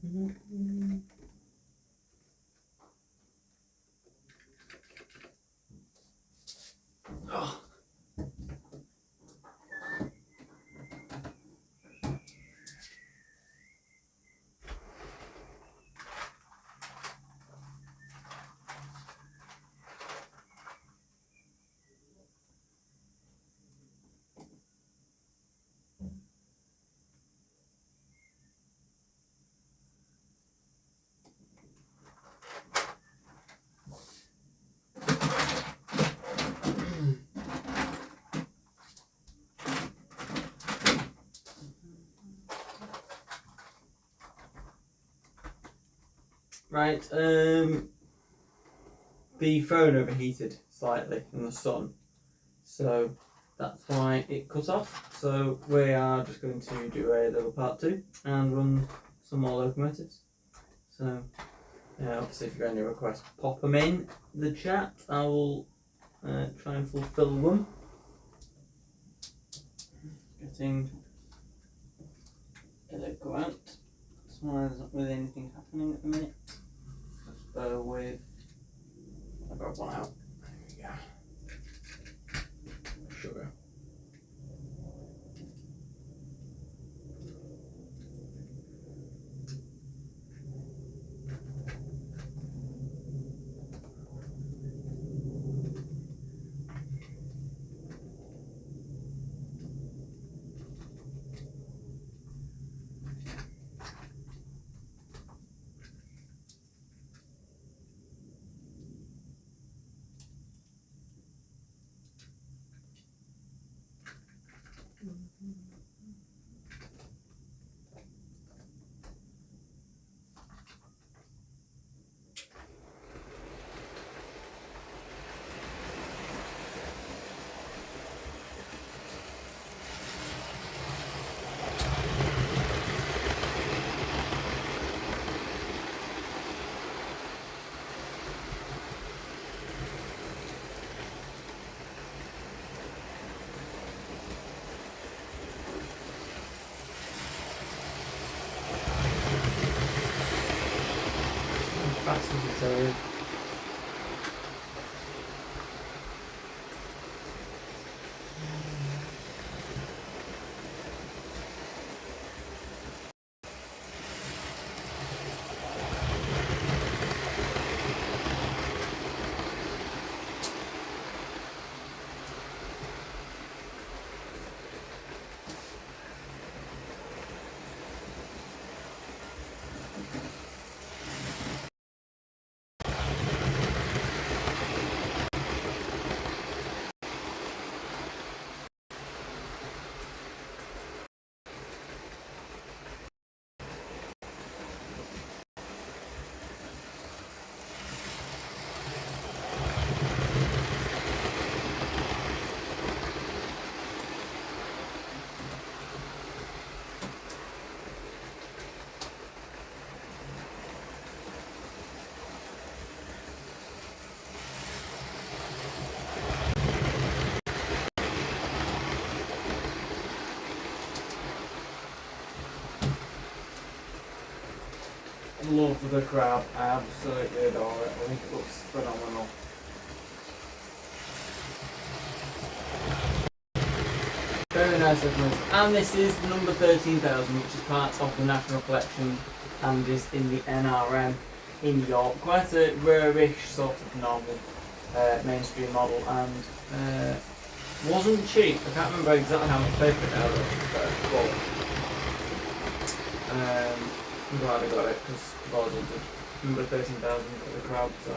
Oh. Right, the phone overheated slightly in the sun, so that's why it cut off. So we are just going to do a little part 2 and run some more locomotives. So obviously if you've got any requests, pop them in the chat. I will try and fulfill them. Getting a logo out. That's why there's not really anything happening at the minute. Just bear with. I got one out. There we go. Sugar. Fast as it's over. Love the crab, I absolutely adore it. I think it looks phenomenal. Very nice looking. And this is number 13,000, which is part of the National Collection and is in the NRM in York. Quite a rare-ish sort of normal mainstream model, and wasn't cheap. I can't remember exactly how much paper it had, but I'm glad I got it because I was into number 13,000 for the crowd. So.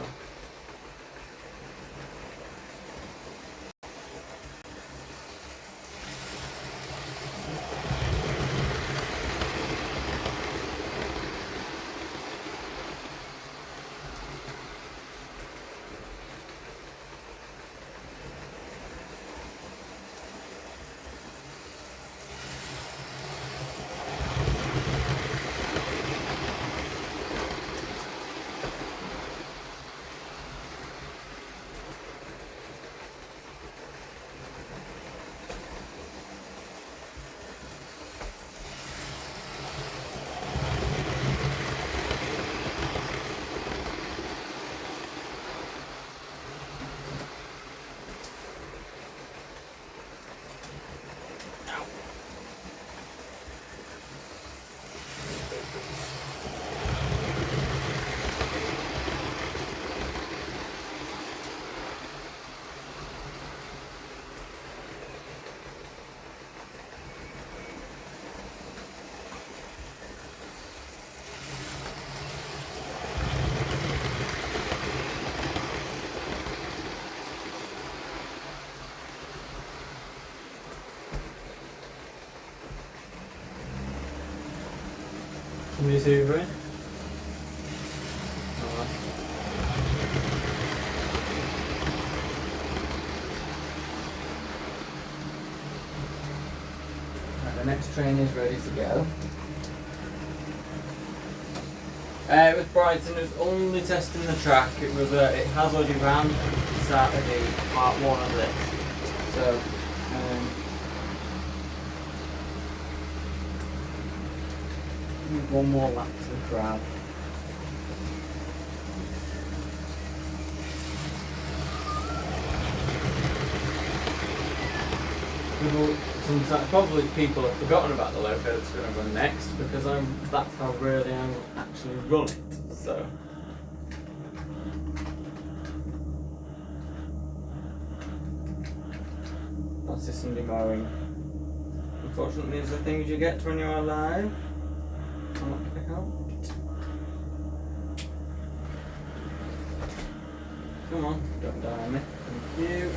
Somebody's hoovering. Alright. Right, the next train is ready to go. With Brighton, it was only testing the track. It has already ran Saturday, part 1 of this. So, one more lap to the crowd. Probably people have forgotten about the loco that's going to run next because that's how rarely I actually run it. So. That's just somebody mowing. Unfortunately, it's the things you get when you're alive. Can't be helped. Come on, don't die on me. Thank you.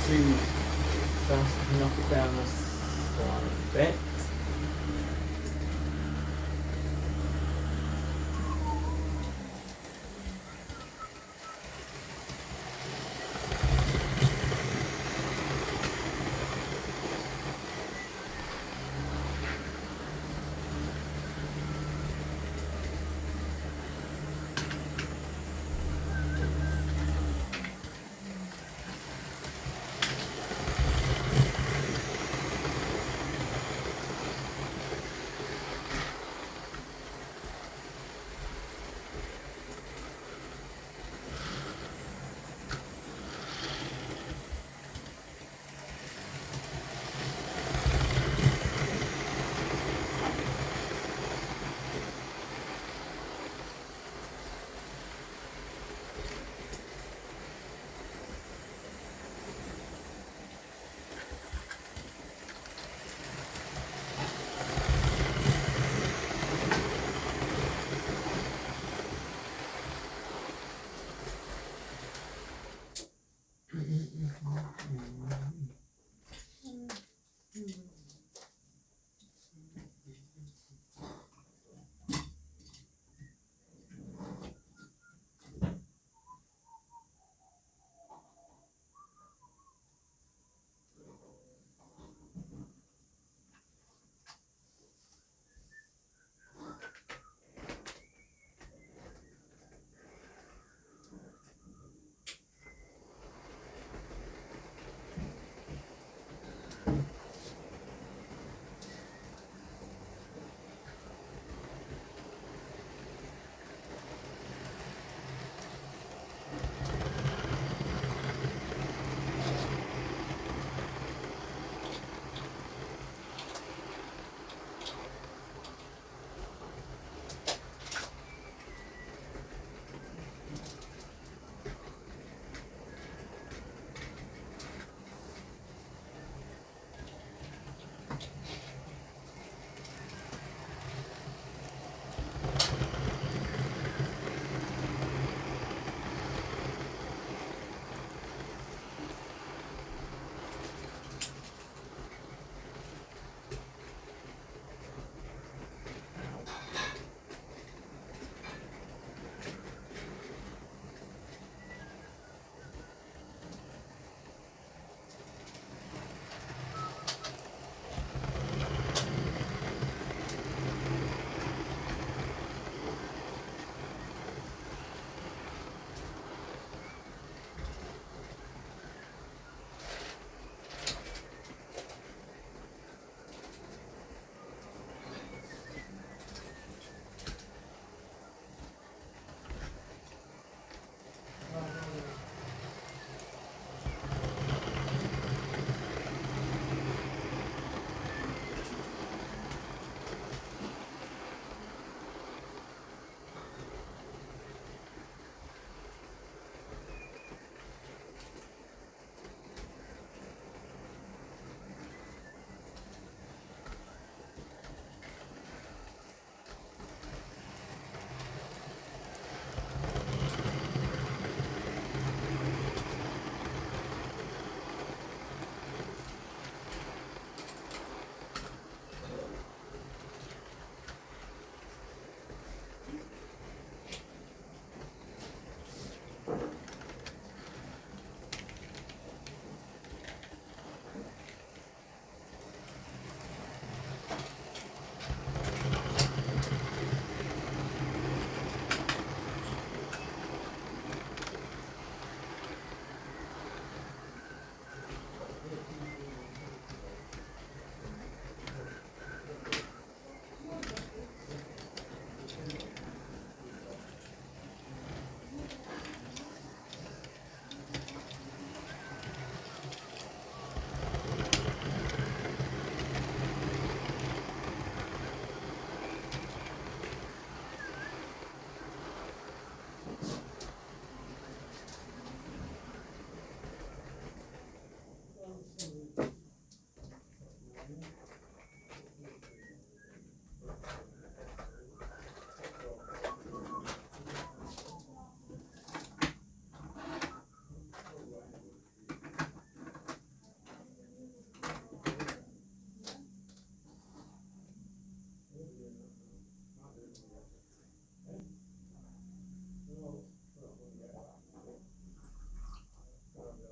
too fast to knock it down a slight bit.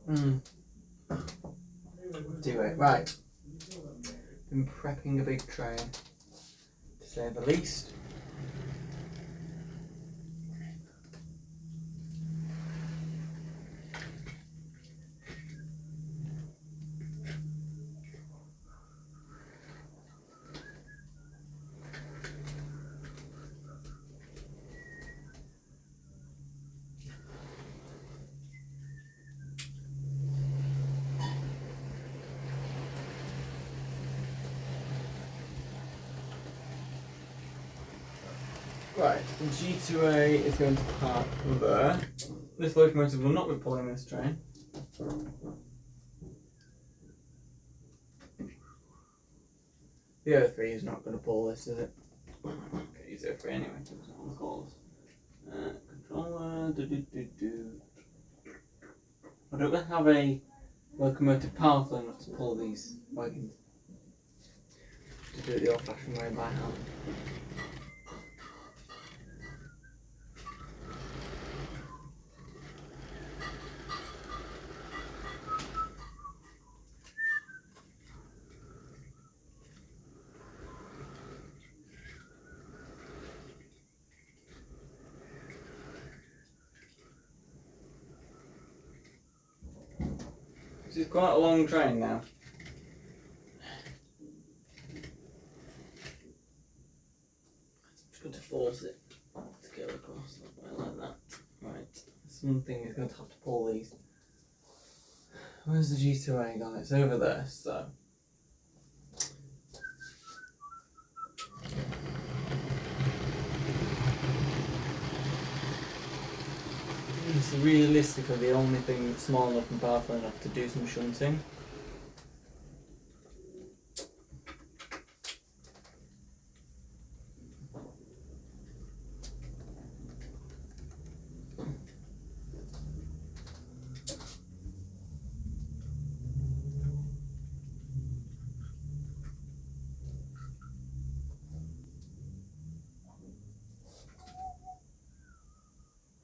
Do it. Right. Been prepping a big train, to say the least. Right, the G2A is going to park there. This locomotive will not be pulling this train. The O3 is not going to pull this, is it? Okay, use O3 anyway, it's not on the calls. Controller, I don't have a locomotive powerful enough to pull these wagons. To do it the old fashioned way by hand. This is quite a long train now. I'm just going to force it to go across that way like that. Right, this one thing is going to have to pull these. Where's the G2A gone? It's over there, so. It's realistically the only thing that's small enough and powerful enough to do some shunting.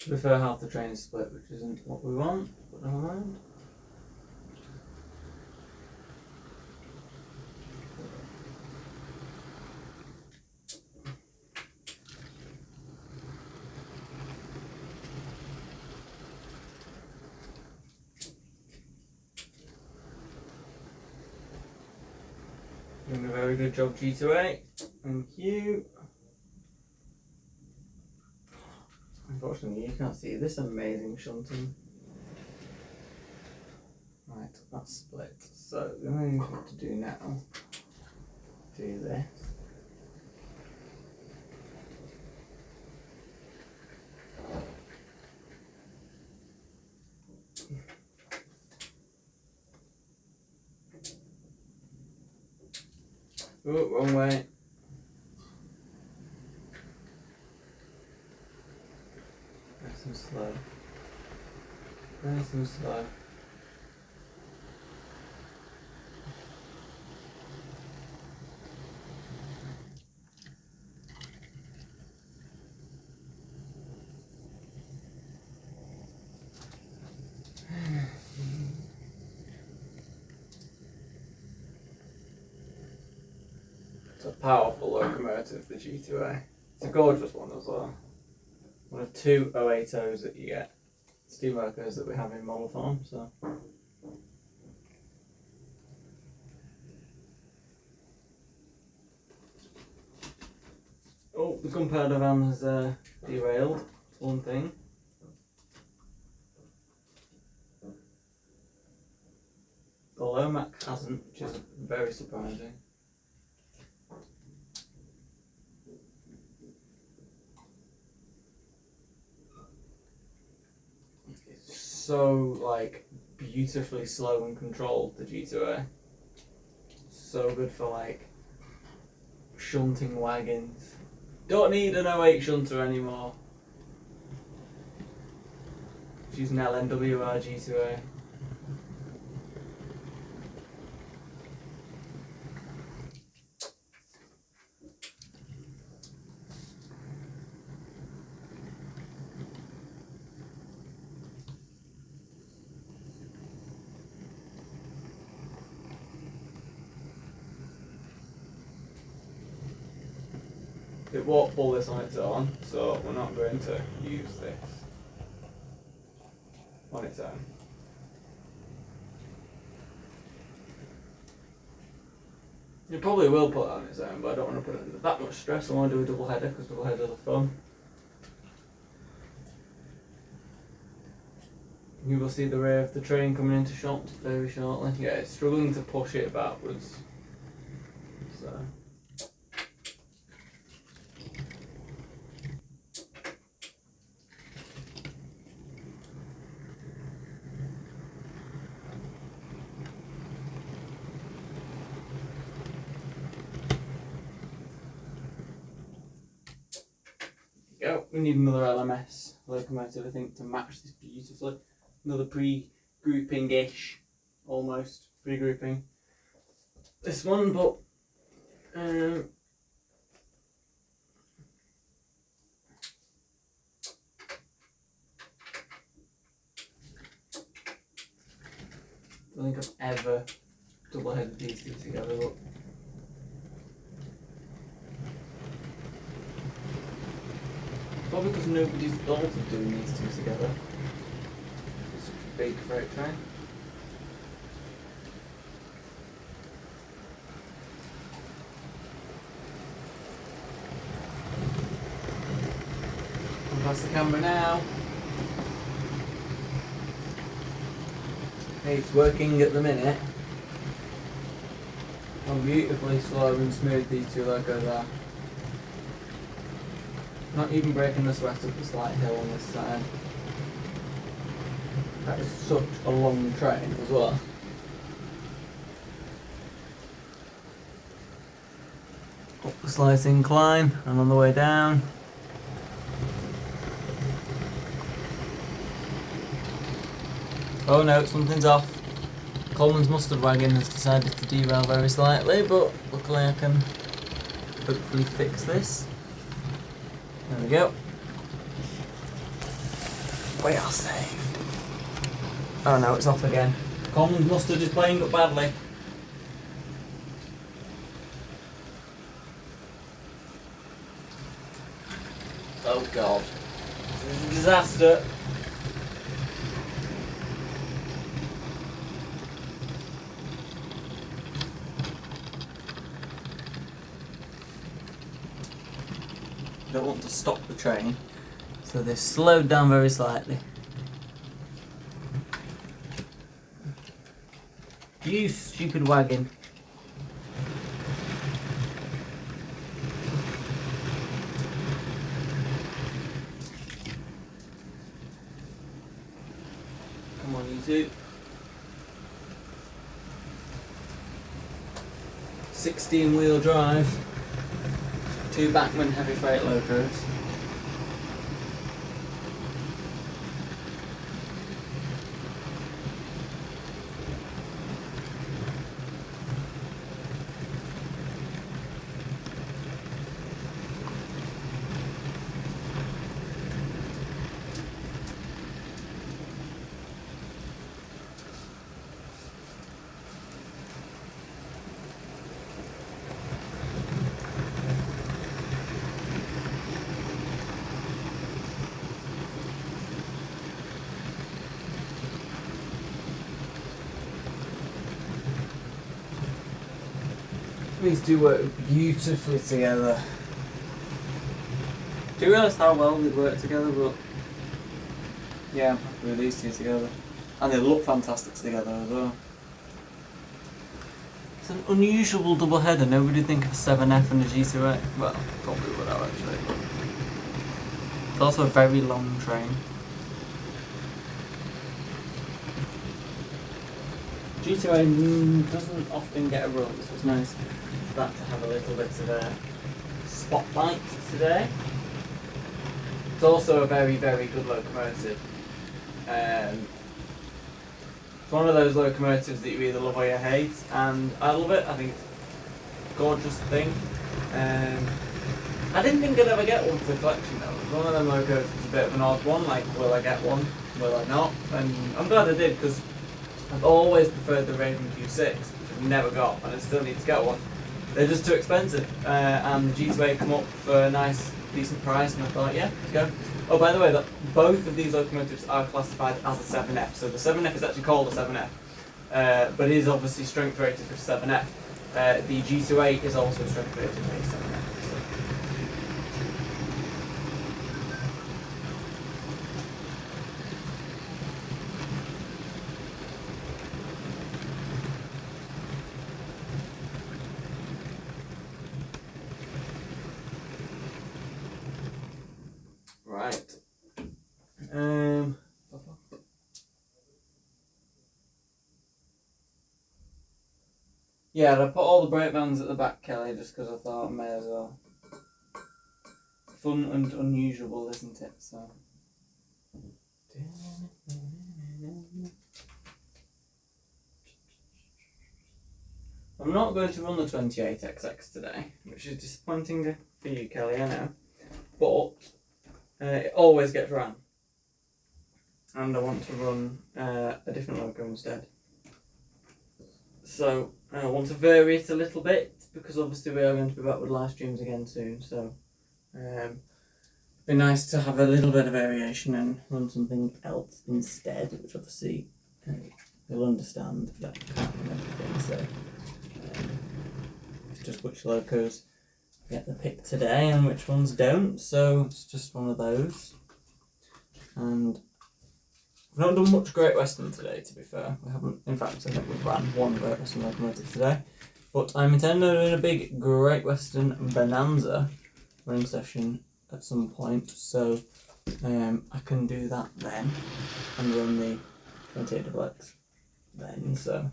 I prefer half the train split, which isn't what we want, but never mind. Doing a very good job, G2A. Thank you. Unfortunately, you can't see this amazing shunting. Right, that's split. So the only thing we have to do now, do this. Oh, wrong way. Nice and slow. Nice and slow. It's a powerful locomotive, the G2A. It's a gorgeous one as well. One of two 080s that you get. Steam workers that we have in Model Farm, so. Oh, the gunpowder van has derailed. One thing. The Lomac hasn't, which is very surprising. It's so like beautifully slow and controlled, the G2A. So good for like shunting wagons. Don't need an 08 shunter anymore. Just using LNWR G2A. it won't pull this on its own, so we're not going to use this on its own. You probably will put it on its own, but I don't want to put it under that much stress. I want to do a double header because double headers are fun. You will see the rear of the train coming into shot very shortly. Yeah, it's struggling to push it backwards. So. Go. We need another LMS locomotive, I think, to match this beautifully. Another pre-grouping-ish, almost pre-grouping. This one, but I don't think I've ever double-headed these two together, but probably because nobody's thought of doing these two together. It's such a big freight train. I'm past the camera now. Hey, it's working at the minute. How beautifully slow and smooth these two logos are. Not even breaking the sweat up the slight hill on this side. That is such a long train as well. Up the slight incline and on the way down. Oh no, something's off. Coleman's mustard wagon has decided to derail very slightly, but luckily I can hopefully fix this. There we go. We are saved. Oh no, it's off again. Coleman's mustard is playing up badly. Oh god. This is a disaster. Don't want to stop the train, so they've slowed down very slightly. You stupid wagon. Come on, you two. 16-wheel drive. 2 Bachmann heavy freight locos. These two work beautifully together. Do you realise how well they work together? But yeah, I'm happy with these two together. And they look fantastic together as well. It's an unusual double header. Nobody would think of a 7F and a G2A. Well, probably would have actually. But it's also a very long train. G2A doesn't often get a run, so it's nice for that to have a little bit of a spotlight today. It's also a very, very good locomotive. It's one of those locomotives that you either love or you hate, and I love it. I think it's a gorgeous thing. I didn't think I'd ever get one for the collection though. It's one of them logos that's a bit of an odd one, like will I get one, will I not? And I'm glad I did, because I've always preferred the Raven Q6, which I've never got, and I still need to get one. they're just too expensive. And the G2A come up for a nice, decent price, and I thought, yeah, let's go. Oh, by the way, both of these locomotives are classified as a 7F. So the 7F is actually called a 7F, but it is obviously strength rated for 7F. The G2A is also strength rated for 7F. Right. Yeah, I put all the brake bands at the back, Kelly, just because I thought I may as well. Fun and unusual, isn't it? So. I'm not going to run the 28XX today, which is disappointing for you, Kelly, I know. But it always gets run. And I want to run a different logo instead. So I want to vary it a little bit, because obviously we are going to be back with live streams again soon. So it'd be nice to have a little bit of variation and run something else instead, which obviously you'll understand that I can't remember everything. So it's just which locos get the pick today and which ones don't. So it's just one of those. And we've not done much Great Western today, to be fair. We haven't, in fact, I think we've ran one Great Western locomotive today. But I'm intending on doing a big Great Western Bonanza running session at some point, so I can do that then and run the 28XX then. So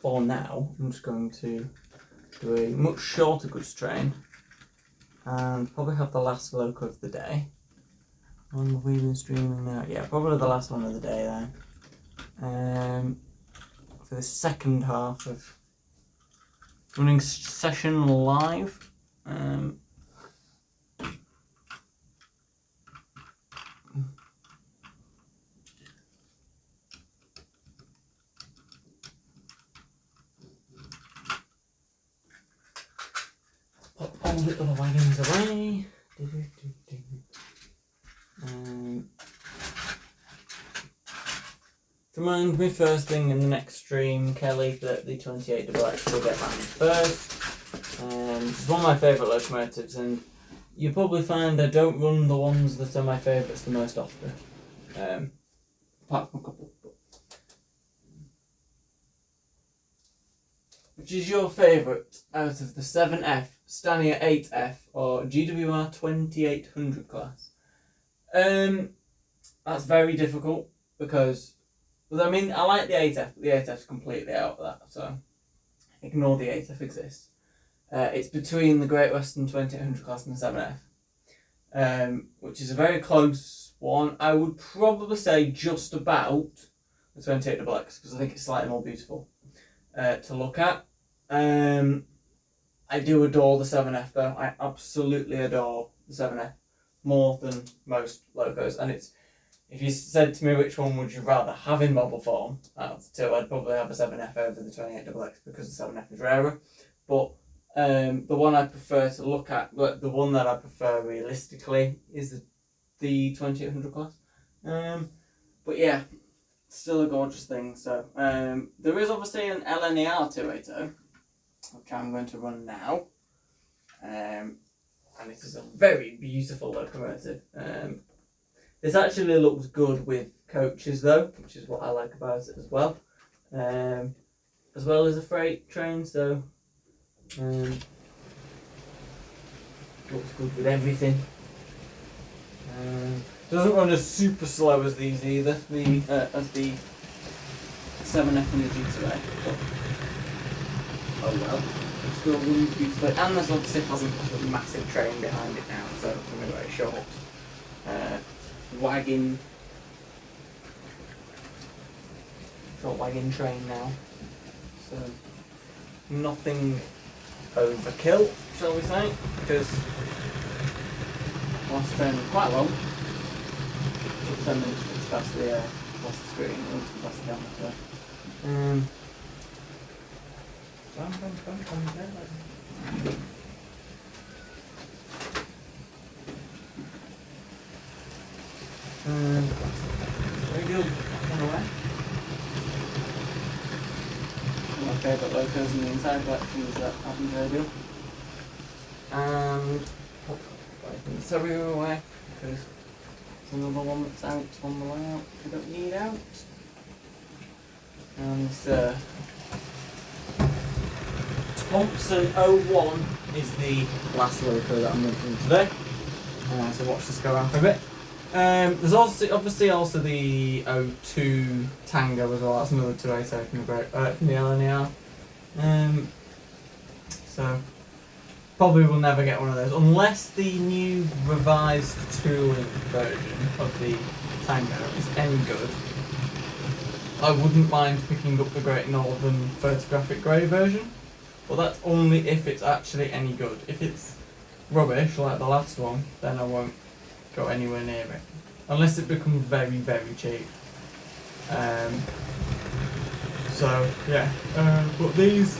for now, I'm just going to do a much shorter goods train and probably have the last loco of the day. When have we been streaming now? Yeah, probably the last one of the day then. For the second half of running session live. Pop all the other wagons away. Remind me first thing in the next stream, Kelly, that the 28XX will get banned first. It's one of my favourite locomotives, and you probably find I don't run the ones that are my favourites the most often. Apart from a couple. Which is your favourite out of the 7F, Stania 8F, or GWR 2800 class? That's very difficult because, well, I mean, I like the 8F, but the 8F's completely out of that, so ignore the 8F exists. It's between the Great Western 2800 class and the 7F, which is a very close one. I would probably say just about the 28XX because I think it's slightly more beautiful to look at. I do adore the 7F though. I absolutely adore the 7F more than most locos, and it's, if you said to me which one would you rather have in model form out of the two, I'd probably have a 7F over the 28XX because the 7F is rarer. But the one I prefer to look at, the one that I prefer realistically is the 2800 class. But yeah, still a gorgeous thing. So there is obviously an LNER 280, which I'm going to run now. And it is a very beautiful locomotive. This actually looks good with coaches though, which is what I like about it as well as a freight train. So looks good with everything. Doesn't run as super slow as these either, as the 7F and the G2A. Oh well, it's still runs beautifully, and there's obviously hasn't got a massive train behind it now, so it's going to be very short. Short wagon train now, so nothing overkill, shall we say, because last train was quite long. It took 10 minutes to pass the screen, and to pass the camera. So I'm going to Radial on the way. One of my favourite locos in the entire collection is that Adams Radial. And put the Cerio away because it's another one that's out on the way out. We don't need out. And Thompson 01 is the last loco that I'm going to do today. So watch this go around for a bit. There's also obviously also the 02 Tango as well. That's another 280 from the LNER. So probably will never get one of those unless the new revised tooling version of the Tango is any good. I wouldn't mind picking up the Great Northern photographic grey version, but that's only if it's actually any good. If it's rubbish like the last one, then I won't go anywhere near it unless it becomes very, very cheap. So yeah, but these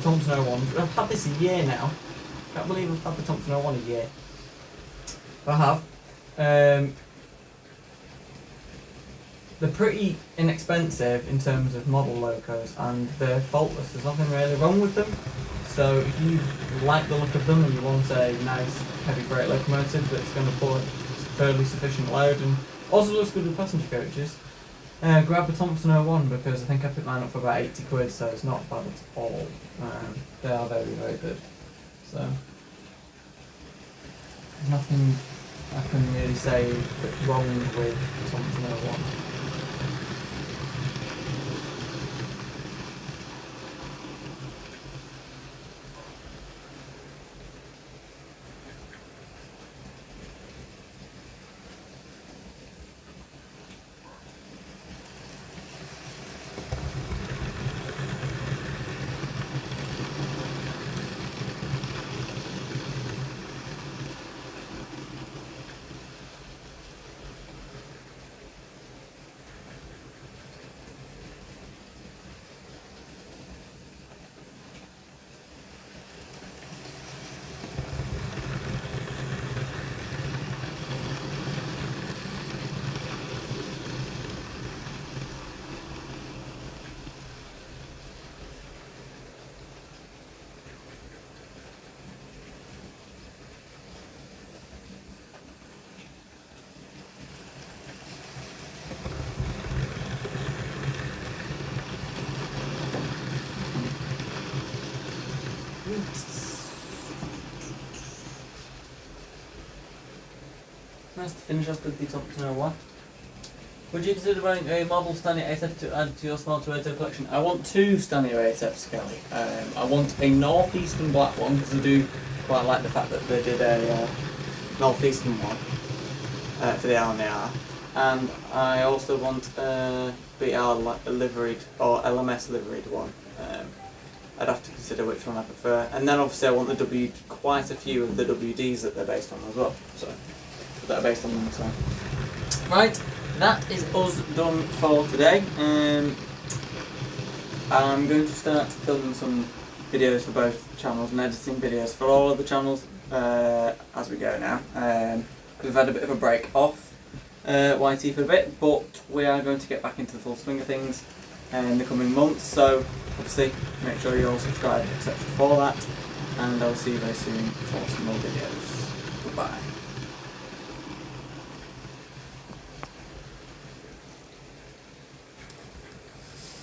Thompson 01s, I've had this a year now. Can't believe I've had the Thompson 01 a year. But I have. They're pretty inexpensive in terms of model locos, and they're faultless. There's nothing really wrong with them. So if you like the look of them and you want a nice heavy freight locomotive that's going to pull a fairly sufficient load and also looks good with passenger coaches, grab a Thompson 01 because I think I picked mine up for about 80 quid, so it's not bad at all. They are very, very good. So nothing I can really say that's wrong with Thompson 01. Nice to finish off with the Thompson 01. Would you consider buying a model Stanley 8F to add to your Small 280 collection? I want two Stanley 8Fs, Kelly. I want a northeastern black one because I do quite like the fact that they did a northeastern one for the LNAR, and I also want a BR liveried or LMS liveried one. I'd have to consider which one I prefer, and then obviously I want the quite a few of the WDs that they're based on as well. So that are based on them. So right, that is us done for today. I'm going to start filming some videos for both channels and editing videos for all of the channels as we go now. Because we've had a bit of a break off YT for a bit, but we are going to get back into the full swing of things in the coming months. So obviously make sure you're all subscribed, etc. for that, and I'll see you very soon for some more videos. Goodbye.